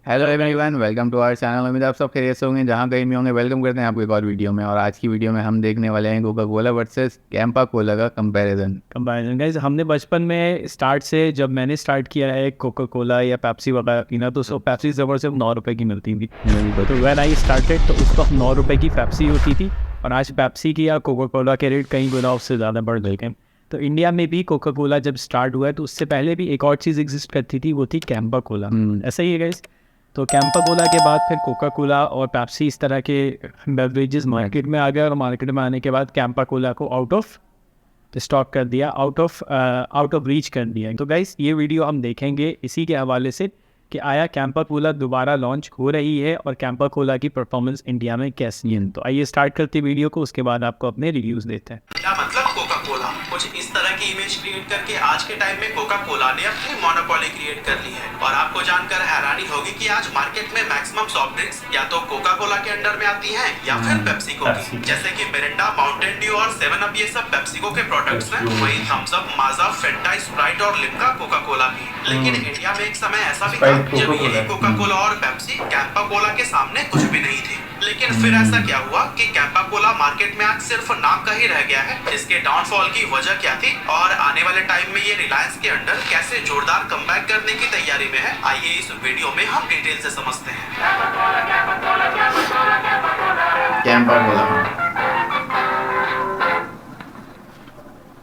Hello everyone, welcome to our channel. उम्मीद है आप सब खैरियत से होंगे। जहाँ कहीं भी होंगे, वेलकम करते हैं आपको एक और वीडियो में। और आज की वीडियो में हम देखने वाले हैं Coca Cola versus Campa Cola का कंपैरिजन। गाइज, हमने बचपन में स्टार्ट से जब मैंने स्टार्ट किया है कोका कोला या पेप्सी वगैरह पीना, तो उसको पेप्सी ज़बर सिर्फ 9 रुपए की मिलती थी। तो व्हेन आई स्टार्टेड तो उस वक्त 9 रुपए की पेप्सी होती थी, और आज पेप्सी की या कोका कोला के रेट कई गुना उससे ज़्यादा बढ़ गए हैं। तो इंडिया में भी कोका कोला जब स्टार्ट हुआ है तो उससे पहले भी एक और चीज़ एग्जिस्ट करती थी, वो थी कैंपा कोला। ऐसा ही है गाइज। तो कैंपा कोला के बाद फिर कोका कोला और पेप्सी इस तरह के बेवरेजेस मार्केट में आ गए, और मार्केट में आने के बाद कैंपा कोला को आउट ऑफ स्टॉक कर दिया, आउट ऑफ रीच कर दिया। तो गाइस, ये वीडियो हम देखेंगे इसी के हवाले से कि आया कैंपा कोला दोबारा लॉन्च हो रही है और कैंपा कोला की परफॉर्मेंस इंडिया में कैसी है। तो आइए स्टार्ट करते वीडियो को, उसके बाद आपको अपने रिव्यूज़ देते हैं। क्या मतलब कोका कोला कुछ इस तरह की इमेज क्रिएट करके आज के टाइम में कोका कोला ने अपनी मोनोपोली क्रिएट कर ली है। और आपको जानकर हैरानी होगी कि आज मार्केट में मैक्सिमम सॉफ्ट ड्रिंक्स या तो कोका कोला के अंडर में आती हैं या फिर पेप्सिको की। जैसे कि मिरिंडा, माउंटेन ड्यू और 7 अप, ये सब पेप्सिको के प्रोडक्ट्स हैं। वही थम्स अप, माजा, फेंटा, स्प्राइट और लिम्का कोका कोला की। लेकिन इंडिया में एक समय ऐसा भी था जब यही कोका कोला और पेप्सी कैंपा कोला के सामने कुछ भी नहीं थी। लेकिन फिर ऐसा क्या हुआ कि कैंपा कोला मार्केट में आज सिर्फ नाम का ही रह गया है। इसके डाउनफॉल की वजह क्या थी और आने वाले टाइम में ये रिलायंस के अंडर कैसे जोरदार कमबैक करने की तैयारी में है, आइए इस वीडियो में हम डिटेल से समझते हैं। कैंपा कोला।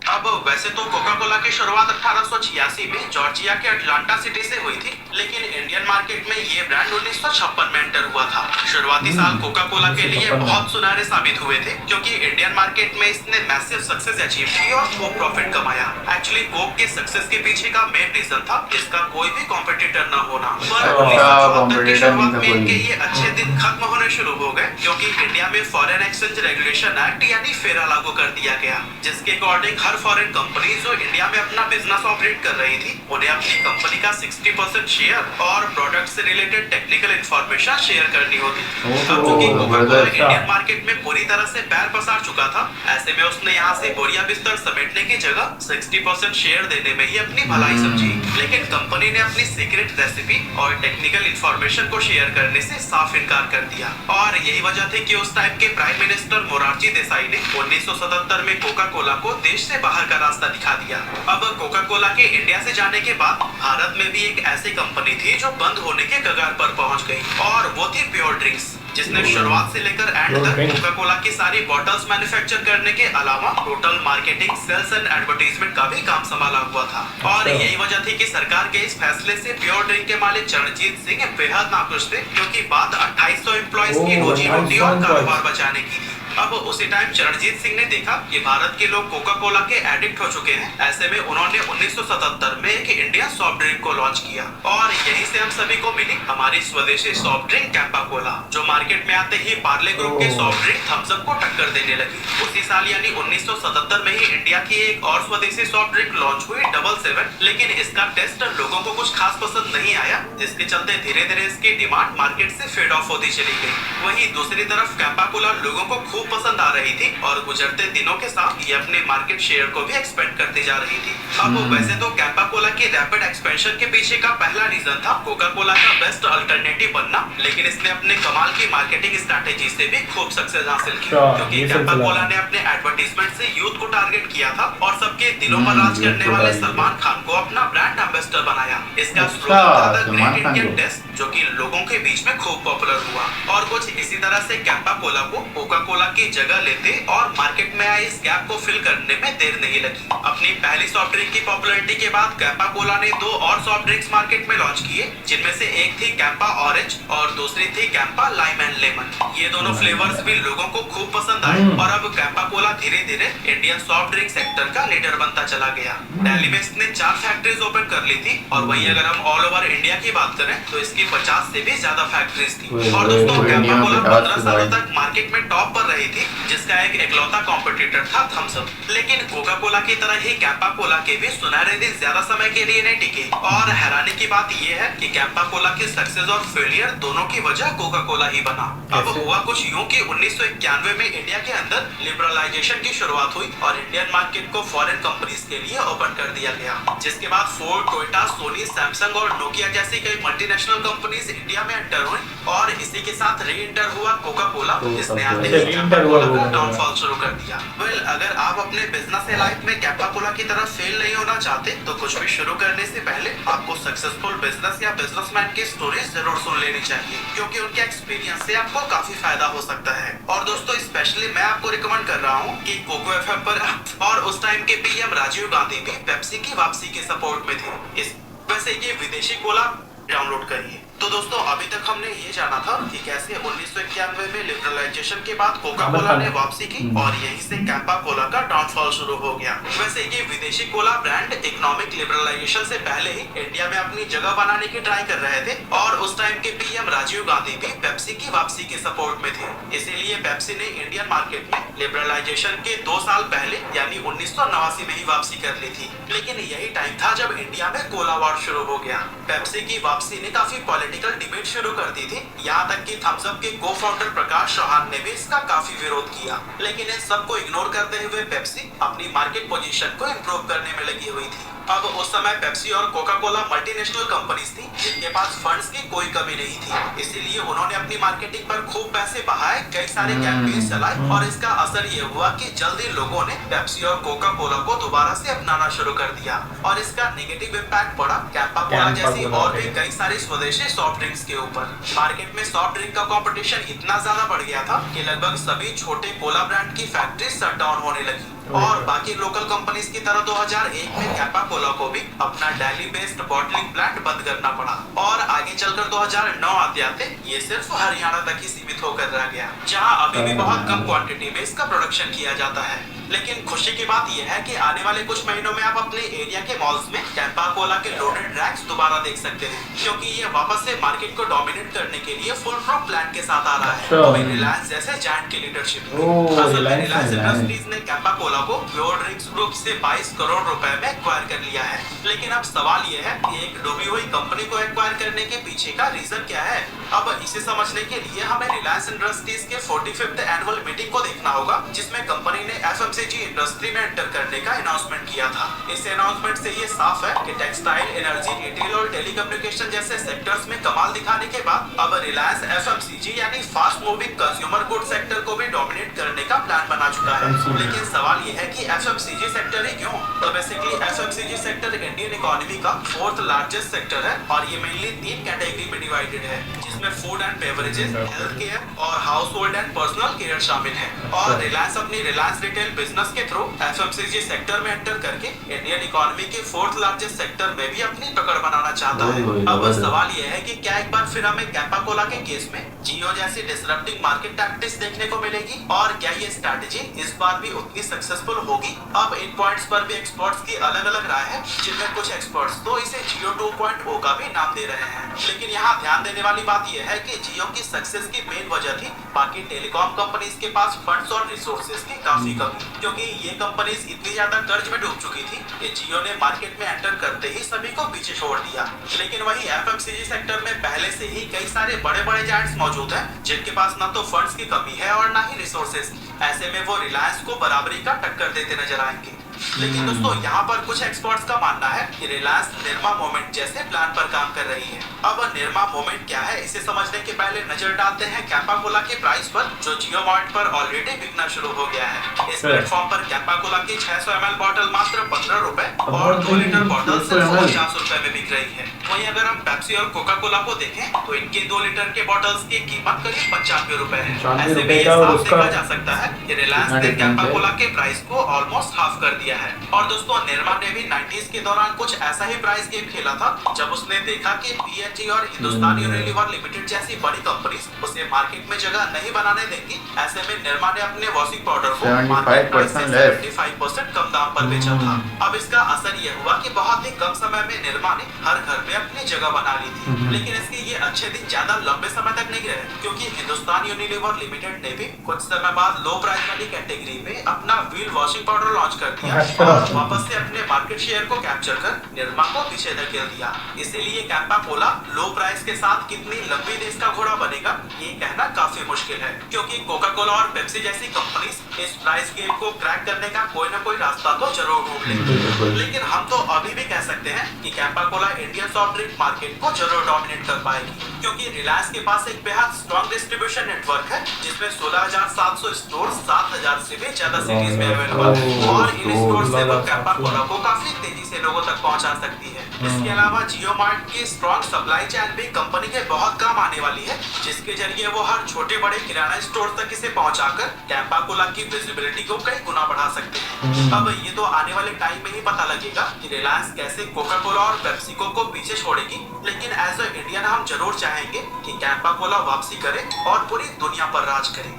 अब वैसे तो कोका कोला की शुरुआत 1886 में जॉर्जिया के अटलांटा सिटी से हुई थी, लेकिन इंडियन मार्केट में ये ब्रांड 1956 में एंटर हुआ था। शुरुआती साल कोका कोला के लिए बहुत सुनहरे साबित हुए थे, क्योंकि इंडियन मार्केट में इसने मैसिव सक्सेस अचीव की और खूब प्रॉफिट कमाया। एक्चुअली कोक के सक्सेस के पीछे का मेन रीजन था इसका कोई भी कॉम्पिटिटर न होना। पर 1974 की शुरुआत में इनके ये अच्छे दिन खत्म होने शुरू हो गए, क्योंकि इंडिया में फॉरेन एक्सचेंज रेगुलेशन एक्ट यानी फेरा लागू कर दिया गया, जिसके अकॉर्डिंग हर फॉरेन कंपनी जो इंडिया में अपना बिजनेस ऑपरेट कर रही थी उन्हें अपनी कंपनी का 60% शेयर और प्रोडक्ट से रिलेटेड टेक्निकल इंफॉर्मेशन शेयर करनी होती थी। अब चूंकि कोका कोला इंडियन मार्केट में पूरी तरह से पैर पसार चुका था, ऐसे में उसने यहाँ से बोरिया बिस्तर समेटने की जगह 60% शेयर देने में ही अपनी भलाई समझी। लेकिन कंपनी ने अपनी सीक्रेट रेसिपी और टेक्निकल इंफॉर्मेशन को शेयर करने से साफ इनकार कर दिया, और यही वजह थी कि उस टाइम के प्राइम मिनिस्टर मोरारजी देसाई ने 1977 में कोका कोला को देश से बाहर का रास्ता दिखा दिया। अब कोका कोला के इंडिया से जाने के बाद भारत में भी एक ऐसी कंपनी थी जो बंद होने के कगार पर पहुंच गई, और वो थी प्योर ड्रिंक्स, जिसने शुरुआत से लेकर एंड तक कोका कोला की सारी बॉटल्स मैन्युफैक्चर करने के अलावा total marketing, sales and advertisement का भी काम संभाला हुआ था। और यही वजह थी कि सरकार के इस फैसले से प्योर ड्रिंक के मालिक चरणजीत सिंह बेहद नाखुश थे, क्योंकि बात 2800 एम्प्लॉइज की रोजी रोटी और कारोबार बचाने की थी। अब उसी टाइम चरणजीत सिंह ने देखा कि भारत के लोग कोका कोला के एडिक्ट हो चुके हैं। ऐसे में उन्होंने 1977 में एक इंडियन सॉफ्ट ड्रिंक को लॉन्च किया, और यहीं से हम सभी को मिली हमारी स्वदेशी सॉफ्ट ड्रिंक कैंपा कोला, जो मार्केट में आते ही पार्ले ग्रुप के सॉफ्ट ड्रिंक थम्स अप को टक्कर देने लगी। उसी साल यानी 1977 में ही इंडिया की एक और स्वदेशी सॉफ्ट ड्रिंक लॉन्च हुई, डबल सेवन। लेकिन इसका टेस्ट लोगों को कुछ खास पसंद नहीं आया, जिसके चलते धीरे धीरे इसकी डिमांड मार्केट से फेड ऑफ होती चली गई। वहीं दूसरी तरफ कैंपा कोला लोगों को खूब पसंद आ रही थी, और गुजरते दिनों के साथ ये अपने मार्केट शेयर को भी एक्सपेंड करती जा रही थी। अब वैसे तो कैंपा कोला की रैपिड एक्सपेंशन के पीछे का पहला रीजन था कोका कोला का बेस्ट अल्टरनेटिव बनना, लेकिन इसने अपने कमाल की मार्केटिंग स्ट्रैटेजी से भी खूब सक्सेस हासिल की, क्योंकि कैंपा कोला ने अपने एडवर्टाइजमेंट से यूथ को टारगेट किया था और सबके दिलों पर राज करने वाले सलमान खान को अपना ब्रांड एम्बेसडर बनाया। इसका स्लोगन था द ग्रेट इंडियन टेस्ट, जो कि लोगों के बीच में खूब पॉपुलर हुआ। और कुछ इसी तरह से कैंपा कोला को कोका कोला की जगह लेते और मार्केट में आए इस गैप को फिल करने में देर नहीं लगी। अपनी पहली सॉफ्ट ड्रिंक की पॉपुलैरिटी के बाद कैंपा कोला ने 2 और सॉफ्ट ड्रिंक्स मार्केट में लॉन्च किए, जिनमें से एक थी कैंपा ऑरेंज और दूसरी थी कैंपा लाइम एंड लेमन। ये दोनों फ्लेवर्स भी लोगों को खूब पसंद आए, और अब कैंपा कोला धीरे धीरे इंडियन सॉफ्ट ड्रिंक सेक्टर का लीडर बनता चला गया। दिल्ली में इसने 4 फैक्ट्रीज ओपन कर ली थी, और वही अगर हम ऑल ओवर इंडिया की बात करें तो इसकी 50 से भी ज्यादा फैक्ट्रीज थी। और दोस्तों, कैंपा कोला 15 सालों तक मार्केट में टॉप पर रही ही थी, जिसका एक इकलौता कॉम्पिटिटर था थम्स अप। लेकिन कोका कोला की तरह ही कैंपा कोला के भी सुनहरे दिन ज्यादा समय के लिए नहीं टिके। और हैरानी की बात यह है कि कैंपा कोला की सक्सेस और फेलियर दोनों की वजह कोका कोला ही बना। अब हुआ कुछ यूं कि 1991 में इंडिया के अंदर लिबरलाइजेशन की शुरुआत हुई और इंडियन मार्केट को फॉरेन कंपनीज के लिए ओपन कर दिया गया, जिसके बाद फोर्ड, टोयोटा, सोनी, सैमसंग और नोकिया जैसी कई मल्टीनेशनल कंपनीज इंडिया में एंटर हुई और इसी के साथ री एंटर हुआ कोका कोला, जिसने आते ही कैंपा कोला का डाउनफॉल शुरू कर दिया। वेल, अगर आप अपने बिजनेस या लाइफ में कैंपा कोला की तरह फेल नहीं होना चाहते तो कुछ भी शुरू करने से पहले आपको सक्सेसफुल बिजनेस या बिजनेसमैन की स्टोरी जरूर सुन लेनी चाहिए, क्योंकि उनके एक्सपीरियंस से आपको काफी फायदा हो सकता है। और दोस्तों, स्पेशली मैं आपको रिकमेंड कर रहा हूँ कि कोको एफएम पर और उस टाइम के पीएम राजीव गांधी भी पेप्सी की वापसी के सपोर्ट में थे। इस वजह से ये विदेशी कोला डाउनलोड करिए। तो दोस्तों, अभी तक हमने ये जाना था कि कैसे 1991 में लिबरलाइजेशन के बाद कोका कोला ने वापसी की और यहीं से कैंपा कोला का डाउनफॉल शुरू हो गया। वैसे ये विदेशी कोला ब्रांड इकोनॉमिक लिबरलाइजेशन से पहले ही इंडिया में अपनी जगह बनाने की ट्राई कर रहे थे और उस टाइम के पीएम राजीव गांधी भी पेप्सी की वापसी के सपोर्ट में थे। इसीलिए पेप्सी ने इंडियन मार्केट में लिबरलाइजेशन के 2 साल पहले यानी 1989 में ही वापसी कर ली थी। लेकिन यही टाइम था जब इंडिया में कोला वॉर शुरू हो गया। पेप्सी की वापसी ने काफी पॉलिटिकल डिबेट शुरू कर दी थी, यहाँ तक कि थम्स अप के को फाउंडर प्रकाश चौहान ने भी इसका काफी विरोध किया। लेकिन इन सबको इग्नोर करते हुए पेप्सी अपनी मार्केट पोजीशन को इम्प्रूव करने में लगी हुई थी। अब उस समय पेप्सी और कोका कोला मल्टीनेशनल कंपनीज थी जिनके पास फंड्स की कोई कमी नहीं थी, इसीलिए उन्होंने अपनी मार्केटिंग पर खूब पैसे बहाए, कई सारे कैंपेन्स चलाए और इसका असर ये हुआ कि जल्दी लोगों ने पेप्सी और कोका कोला को दोबारा से अपनाना शुरू कर दिया और इसका नेगेटिव इम्पैक्ट पड़ा कैंपा कोला जैसी और भी कई सारी स्वदेशी सॉफ्ट ड्रिंक्स के ऊपर। मार्केट में सॉफ्ट ड्रिंक का कंपटीशन इतना ज्यादा बढ़ गया था कि लगभग सभी छोटे कोला ब्रांड की फैक्ट्री शट डाउन होने लगी और बाकी लोकल कंपनीज की तरह 2001 में कैंपा कोला को भी अपना दिल्ली बेस्ड बॉटलिंग प्लांट बंद करना पड़ा और आगे चलकर 2009 आते ये सिर्फ हरियाणा तक ही सीमित होकर रह गया, जहां अभी भी बहुत कम क्वांटिटी में इसका प्रोडक्शन किया जाता है। लेकिन खुशी की बात यह है कि आने वाले कुछ महीनों में आप अपने एरिया के मॉल्स में कैंपा कोला के लोडेड रैक्स दोबारा देख सकते हैं, क्योंकि ये वापस से मार्केट को डोमिनेट करने के लिए फुल फ्रॉम प्लान के साथ आ रहा है, रिलायंस जैसे जायंट की लीडरशिप में। रिलायंस इंडस्ट्रीज ने कैंपा कोला को प्योर ड्रिंक्स ग्रुप से 22 करोड़ रुपए में एक्वायर कर लिया है। लेकिन अब सवाल यह है कि एक डूबी हुई कंपनी को एक्वायर करने के पीछे का रीजन क्या है। अब इसे समझने के लिए हमें रिलायंस इंडस्ट्रीज के 45th एनुअल मीटिंग को देखना होगा, जिसमें कंपनी ने एफएमसीजी इंडस्ट्री में एंटर करने का अनाउंसमेंट किया था। इस अनाउंसमेंट से ये साफ है कि टेक्सटाइल, एनर्जी, रिटेल और टेलीकम्युनिकेशन जैसे सेक्टर्स में कमाल दिखाने के बाद अब रिलायंस एफएमसीजी यानी fast moving consumer good sector को भी डोमिनेट करने का प्लान बना चुका है। लेकिन सवाल ये है कि एफएमसीजी सेक्टर ही क्यों? तो basically FMCG sector Indian economy का 4th लार्जेस्ट सेक्टर है और ये मेनली 3 कैटेगरी में डिवाइडेड है, जिसमें food and beverages, health care और household and personal care शामिल है। और रिलायंस अपनी रिलायंस रिटेल बिजनेस के थ्रू एफएमसीजी सेक्टर में एंटर करके इंडियन इकोनॉमी के 4th लार्जेस्ट सेक्टर में भी अपनी पकड़ बनाना चाहता है। अब सवाल यह है कि क्या एक बार फिर हमें कैंपा कोला के केस में जियो जैसी डिसरप्टिंग मार्केट टैक्टिक्स देखने को मिलेगी और क्या ये स्ट्रैटेजी इस बार भी उतनी सक्सेसफुल होगी? अब इन पॉइंट्स पर भी एक्सपर्ट्स की अलग-अलग राय है, जिनमें कुछ एक्सपर्ट्स तो इसे जियो 2.0 का भी नाम दे रहे हैं। लेकिन यहाँ ध्यान देने वाली बात यह है कि जियो की सक्सेस की मेन वजह थी बाकी टेलीकॉम कंपनीज के पास फंड्स और रिसोर्सेज की काफी कमी, क्योंकि ये कंपनीज इतनी ज्यादा कर्ज में डूब चुकी थी कि जियो ने मार्केट में एंटर करते ही सभी को पीछे छोड़ दिया। लेकिन वही एफएमसीजी सेक्टर में पहले से ही कई सारे बड़े-बड़े जायंट्स मौजूद हैं, जिनके पास न तो फंड्स की कमी है और न ही रिसोर्सेज। ऐसे में वो रिलायंस को बराबरी का टक्कर देते नजर आएंगे। लेकिन दोस्तों, यहाँ पर कुछ एक्सपर्ट्स का मानना है कि रिलायंस निर्मा मोमेंट जैसे प्लान पर काम कर रही है। अब निर्मा मोमेंट क्या है, इसे समझने के पहले नजर डालते हैं कैंपा कोला के प्राइस पर, जो जियो मार्ट पर ऑलरेडी बिकना शुरू हो गया है। इस प्लेटफॉर्म पर कैंपा कोला की 600 ml बॉटल मात्र 15 रुपए और 2 लीटर बॉटल सिर्फ 50 रुपए में बिक रही है। वहीं अगर हम पेप्सी और कोका कोला को देखें तो इनके 2 लीटर के बॉटल्स की कीमत करीब 95 रुपए है। ऐसे में ये साफ देखा जा सकता है कि रिलायंस ने कैंपा कोला के प्राइस को ऑलमोस्ट हाफ कर दिया है। और दोस्तों, निर्मा ने भी 90s के दौरान कुछ ऐसा ही प्राइस गेम खेला था, जब उसने देखा कि P&G और हिंदुस्तान यूनिलीवर लिमिटेड जैसी बड़ी कंपनीज उसे मार्केट में जगह नहीं बनाने देंगी। ऐसे में निर्मा ने अपने वॉशिंग पाउडर को मार्केट प्राइस से 75% कम दाम पर बेचा था। अब इसका असर यह हुआ कि बहुत ही कम समय में निर्मा ने हर घर में ने अपनी जगह बना ली थी। लेकिन इसके ये अच्छे दिन ज्यादा लंबे समय तक नहीं रहे, क्योंकि हिंदुस्तान यूनिलीवर लिमिटेड ने भी कुछ समय बाद लो प्राइस वाली कैटेगरी में अपना व्हील वॉशिंग पाउडर लॉन्च कर दिया और वापस से अपने मार्केट शेयर को कैप्चर कर निरमा को पीछे धकेल दिया। इसीलिए कैंपा कोला लो प्राइस के साथ कितनी लंबी रेस का घोड़ा बनेगा ये कहना काफी मुश्किल है, क्योंकि कोका कोला और पेप्सी जैसी कंपनीज इस प्राइस गेम को क्रैक करने का कोई ना कोई रास्ता तो जरूर ढूंढ लेंगी। लेकिन हम तो अभी भी कह सकते हैं कि Campa Cola Indian soft drink market को जरूर डोमिनेट कर पाएगी, क्योंकि रिलायंस के पास एक बेहद स्ट्रॉन्ग डिस्ट्रीब्यूशन नेटवर्क है जिसमें 16,700 स्टोर 7,000 से भी ज्यादा सिटीज में अवेलेबल है और इन स्टोर से वो कैंपा कोला को काफी तेजी से लोगों तक पहुंचा सकती है। इसके अलावा जियो मार्ट की स्ट्रॉन्ग सप्लाई चेन भी कंपनी के बहुत काम आने वाली है, जिसके जरिए वो हर छोटे बड़े किराना स्टोर तक इसे पहुंचाकर कैंपा कोला की विजिबिलिटी को कई गुना बढ़ा सकते हैं। अब ये तो आने वाले टाइम में ही पता लगेगा कि रिलायंस कैसे कोका कोला और पेप्सिको को पीछे छोड़ेगी, लेकिन एज अ इंडियन हम जरूर चाहेंगे कि कैंपा कोला वापसी करे और पूरी दुनिया पर राज करे।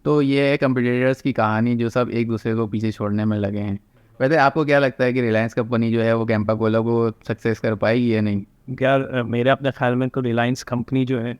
तो ये है कंपटीटर्स की कहानी जो सब एक दूसरे को पीछे छोड़ने में लगे हैं। वैसे आपको क्या लगता है कि रिलायंस कंपनी जो है वो कैंपा कोला को सक्सेस कर पाएगी या नहीं? यार मेरे अपने ख्याल में तो रिलायंस कंपनी जो है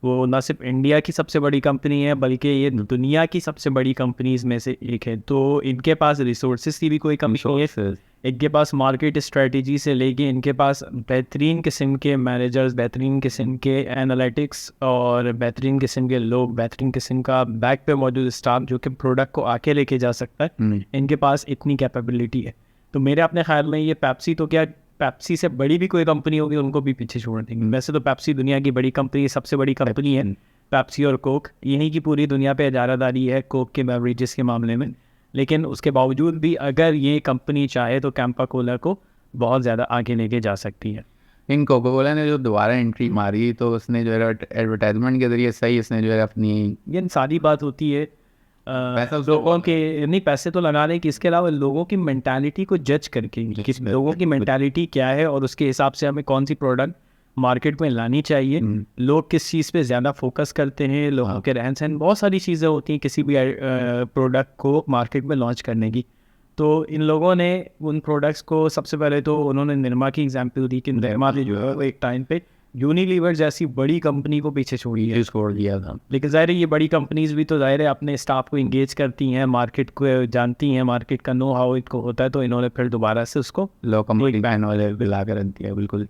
वो ना सिर्फ इंडिया की सबसे बड़ी कंपनी है बल्कि ये दुनिया की सबसे बड़ी कंपनीज में से एक है। तो इनके पास रिसोर्सेज की भी कोई कमी नहीं है, इनके पास मार्केट स्ट्रेटजी से लेके इनके पास बेहतरीन किस्म के मैनेजर्स, बेहतरीन किस्म के एनालिटिक्स और बेहतरीन किस्म के लोग, बेहतरीन किस्म का बैक पे मौजूद स्टाफ जो कि प्रोडक्ट को आके लेके जा सकता है। इनके पास इतनी कैपेबिलिटी है। तो मेरे अपने ख्याल में ये पेप्सी तो क्या, पेप्सी से बड़ी भी कोई कंपनी होगी उनको भी पीछे छोड़ देंगे। वैसे तो पेप्सी दुनिया की बड़ी कंपनी, सबसे बड़ी कंपनी है पेप्सी और कोक, यहीं की पूरी दुनिया पे इजारादारी है कोक के बेवरेजेस के मामले में। लेकिन उसके बावजूद भी अगर ये कंपनी चाहे तो कैंपा कोला को बहुत ज़्यादा आगे लेके जा सकती है। इन कोका कोला ने जो दोबारा एंट्री मारी तो उसने जो है एडवर्टाइजमेंट के जरिए सही इसने जो है अपनी ये सारी बात होती है लोगों के नहीं पैसे तो लगाने की, इसके अलावा लोगों की मेंटालिटी को जज करके कि लोगों की मेंटालिटी क्या है और उसके हिसाब से हमें कौन सी प्रोडक्ट मार्केट में लानी चाहिए। लोग किस चीज़ पे ज़्यादा फोकस करते हैं, लोगों के रहन सहन, बहुत सारी चीज़ें होती हैं किसी भी प्रोडक्ट को मार्केट में लॉन्च करने की। तो इन लोगों ने उन प्रोडक्ट्स को सबसे पहले तो उन्होंने निरमा की एग्जांपल दी कि निरमा ने जो है वो एक टाइम पे यूनिलीवर जैसी बड़ी कंपनी को पीछे छोड़ दिया था। लेकिन ज़ाहिर है ये बड़ी कंपनीज भी तो ज़ाहिर है अपने स्टाफ को इंगेज करती हैं, मार्केट को जानती हैं, मार्केट का नो हाउ इनको होता है, तो इन्होंने फिर दोबारा से उसको लो कंपनी बैन वाले ला कर रख दिया। बिल्कुल।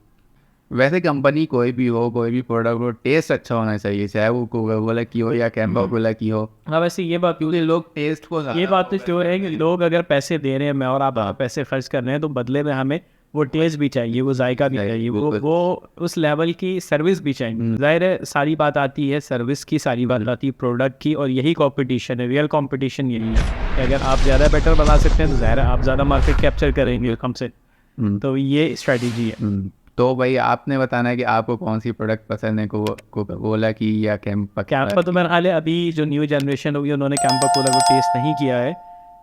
वैसे कंपनी कोई भी हो, कोई भी प्रोडक्ट हो, टेस्ट अच्छा होना चाहिए, चाहे वो कोका कोला की हो या कैंपा कोला की हो। हाँ वैसे ये बात, क्योंकि लोग टेस्ट को ये बात तो जो है कि लोग अगर पैसे दे रहे हैं, मैं और आप पैसे खर्च कर रहे हैं, तो बदले में हमें वो टेस्ट भी चाहिए, वो जायका भी चाहिए, वो उस लेवल की सर्विस भी चाहिए। जाहिर है सारी बात आती है सर्विस की, सारी बात आती है प्रोडक्ट की, और यही कंपटीशन है, रियल कंपटीशन यही है कि अगर आप ज़्यादा बेटर बना सकते हैं तो ज़ाहिर है आप ज़्यादा मार्केट कैप्चर करेंगे हमसे। तो ये स्ट्रेटजी है। तो भाई आपने बताना है कि आपको कौन सी प्रोडक्ट पसंद है, कोका कोला की या कैंपा? तो मेरे ख्याल है अभी जो न्यू जनरेशन होगी उन्होंने कैंपा कोला को टेस्ट नहीं किया है,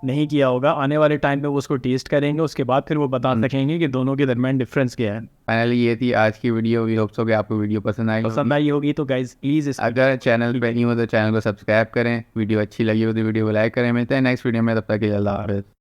नहीं किया होगा। आने वाले टाइम में वो उसको टेस्ट करेंगे, उसके बाद फिर वो बता सकेंगे कि दोनों के दरमियान डिफरेंस क्या है। फाइनली ये थी आज की वीडियो। वी होप सो कि आपको वीडियो पसंद आई होगी। तो गाइज प्लीज़ अगर चैनल पे नहीं हो तो चैनल को सब्सक्राइब करें, वीडियो अच्छी लगी हो तो वीडियो को लाइक करें। मिलते हैं नेक्स्ट वीडियो में, तब तक के लिए अल्लाह हाफ़िज़।